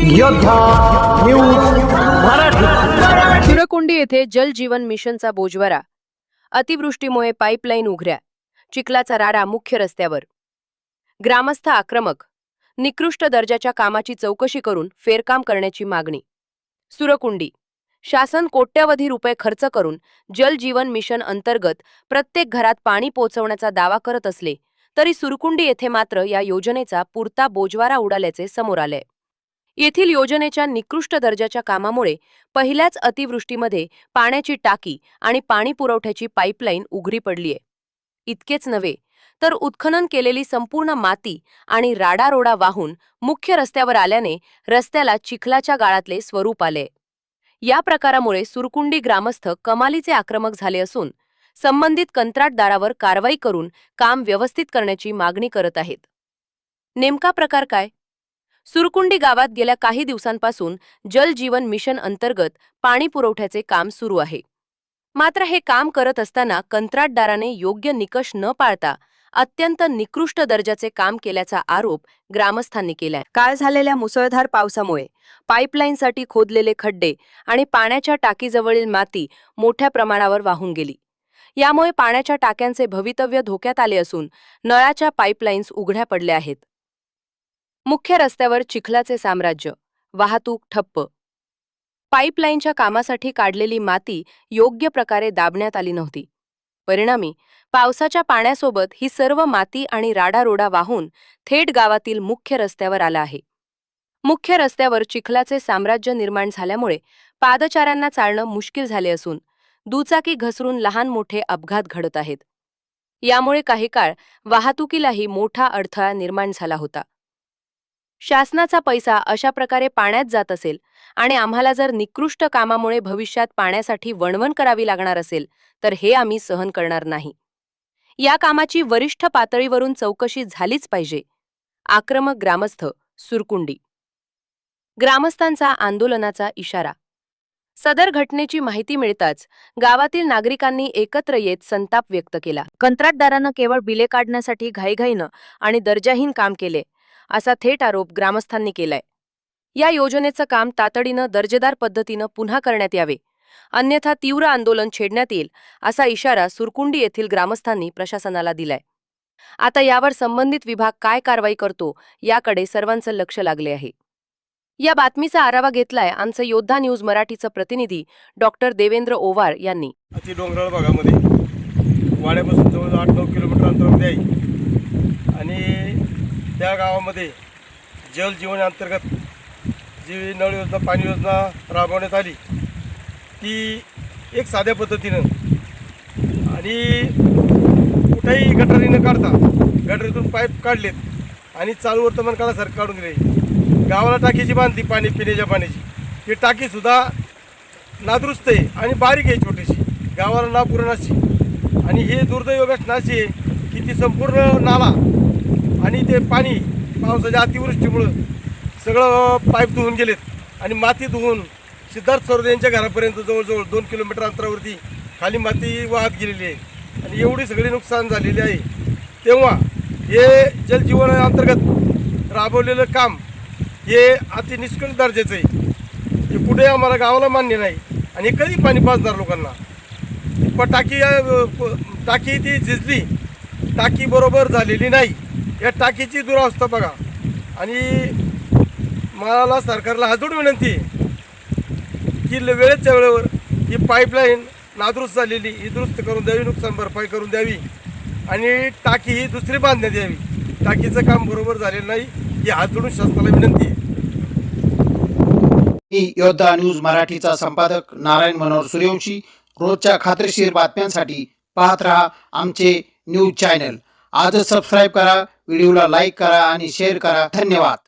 योद्धा न्यूज मराठी। सुरकुंडी येथे जल जीवन मिशनचा बोजवारा, अतिवृष्टीमुळे पाईपलाईन उघड्या, चिखलाचा राडा मुख्य रस्त्यावर। ग्रामस्थ आक्रमक, निकृष्ट दर्जाच्या कामाची चौकशी करून फेरकाम करण्याची मागणी। सुरकुंडी, शासन कोट्यवधी रुपये खर्च करून जल जीवन मिशन अंतर्गत प्रत्येक घरात पाणी पोहोचवण्याचा दावा करत असले तरी सुरकुंडी येथे मात्र या योजनेचा पुरता बोजवारा उडाल्याचे समोर आले। येथील योजनेच्या निकृष्ट दर्जाच्या कामामुळे पहिल्याच अतिवृष्टीमध्ये पाण्याची टाकी आणि पाणी पुरवठ्याची पाईपलाईन उघडी पडलीये। इतकेच नव्हे तर उत्खनन केलेली संपूर्ण माती आणि राडारोडा वाहून मुख्य रस्त्यावर आल्याने रस्त्याला चिखलाच्या गाळातले स्वरूप आले। या प्रकारामुळे सुरकुंडी ग्रामस्थ कमालीचे आक्रमक झाले असून संबंधित कंत्राटदारावर कारवाई करून काम व्यवस्थित करण्याची मागणी करत आहेत। नेमका प्रकार काय? सुरकुंडी गावात गेल्या काही दिवसांपासून जल जीवन मिशन अंतर्गत पाणी पुरवठ्याचे काम सुरू आहे। मात्र हे काम करत असताना कंत्राटदाराने योग्य निकष न पाळता अत्यंत निकृष्ट दर्जाचे काम केल्याचा आरोप ग्रामस्थांनी केलाय। काल झालेल्या मुसळधार पावसामुळे पाईपलाईनसाठी खोदलेले खड्डे आणि पाण्याच्या टाकीजवळील माती मोठ्या प्रमाणावर वाहून गेली। यामुळे पाण्याच्या टाक्यांचे भवितव्य धोक्यात आले असून नळाच्या पाईपलाईन्स उघड्या पडल्या आहेत। मुख्य रस्त्यावर चिखलाचे साम्राज्य, वाहतूक ठप्प। पाईपलाईनच्या कामासाठी काढलेली माती योग्य प्रकारे दाबण्यात आली नव्हती। परिणामी पावसाच्या पाण्यासोबत ही सर्व माती आणि राडारोडा वाहून थेट गावातील मुख्य रस्त्यावर आला आहे। मुख्य रस्त्यावर चिखलाचे साम्राज्य निर्माण झाल्यामुळे पादचाऱ्यांना चालणं मुश्किल झाले असून दुचाकी घसरून लहान मोठे अपघात घडत आहेत। यामुळे काही काळ वाहतुकीलाही मोठा अडथळा निर्माण झाला होता। शासनाचा पैसा अशा प्रकारे पाण्यात जात असेल आणि आम्हाला जर निकृष्ट कामामुळे भविष्यात पाण्यासाठी वणवण करावी लागणार असेल तर हे आम्ही सहन करणार नाही। या कामाची वरिष्ठ पातळीवरून चौकशी झालीच पाहिजे। आक्रमक ग्रामस्थ, सुरकुंडी। ग्रामस्थांचा आंदोलनाचा इशारा। सदर घटनेची माहिती मिळताच गावातील नागरिकांनी एकत्र येत संताप व्यक्त केला। कंत्राटदारानं केवळ बिले काढण्यासाठी घाईघाईनं आणि दर्जाहीन काम केले असा थेट आरोप ग्रामस्थांनी केलाय। या योजनेचं काम तातडीनं दर्जेदार पद्धतीनं पुन्हा करण्यात यावे, अन्यथा तीव्र आंदोलन छेडण्यात येईल असा इशारा सुरकुंडी येथील ग्रामस्थांनी प्रशासनाला दिलाय। आता यावर संबंधित विभाग काय कारवाई करतो याकडे सर्वांचं लक्ष लागले आहे। या बातमीचा आढावा घेतलाय आमचे योद्धा न्यूज मराठीचं प्रतिनिधी डॉक्टर देवेंद्र ओवार यांनी। अति डोंगराळ भागामध्ये वाड्यापासून जवळ 8-9 किलोमीटर अंतरावर आहे आणि त्या गावामध्ये जल जीवन अंतर्गत जी नळ योजना पाणी योजना राबवण्यात आली ती एक साध्या पद्धतीनं आणि कुठेही गटारी न काढता गटारीतून पाईप काढलेत आणि चालू वर्तमान काळासारखं काढून दिले। गावाला टाकीची बांधली पाणी पिण्याच्या पाण्याची, ही टाकीसुद्धा नादुरुस्त आहे आणि बारीक आहे, छोटीशी, गावाला ना पुरणाची। आणि हे दुर्दैव घटना अशी आहे की ती संपूर्ण नाला आणि ते पाणी पावसाच्या अतिवृष्टीमुळं सगळं पाईप धुवून गेलेत आणि माती धुवून सिद्धार्थ सरोदे यांच्या घरापर्यंत जवळजवळ 2 किलोमीटर अंतरावरती खाली माती वाहत गेलेली आहे आणि एवढी सगळी नुकसान झालेली आहे। तेव्हा हे जलजीवन अंतर्गत राबवलेलं काम हे अति निष्कर्ष दर्जाचं आहे। हे कुठे आम्हाला गावाला मान्य नाही आणि कधी पाणी पाजणार लोकांना? पण टाकी ती झिजली, टाकी बरोबर झालेली नाही। या टाकीची दुरावस्था बघा आणि मला सरकारला हातोड विनंती आहे की वेळेच्या वेळेवर ही पाईपलाईन नादुरुस्त झालेली ही दुरुस्त करून द्यावी, नुकसान भरपाई करून द्यावी आणि टाकी ही दुसरी बांधण्यात यावी। टाकीचं काम बरोबर झालेलं नाही ही हात जोडून शासनाला विनंती आहे। मी योद्धा न्यूज मराठीचा संपादक नारायण मनोहर सूर्यवंशी। रोजच्या खात्रीशीर बातम्यांसाठी पाहत रहा आमचे न्यूज चॅनल। आजच सबस्क्राईब करा, व्हिडिओला लाईक करा आणि शेअर करा। धन्यवाद।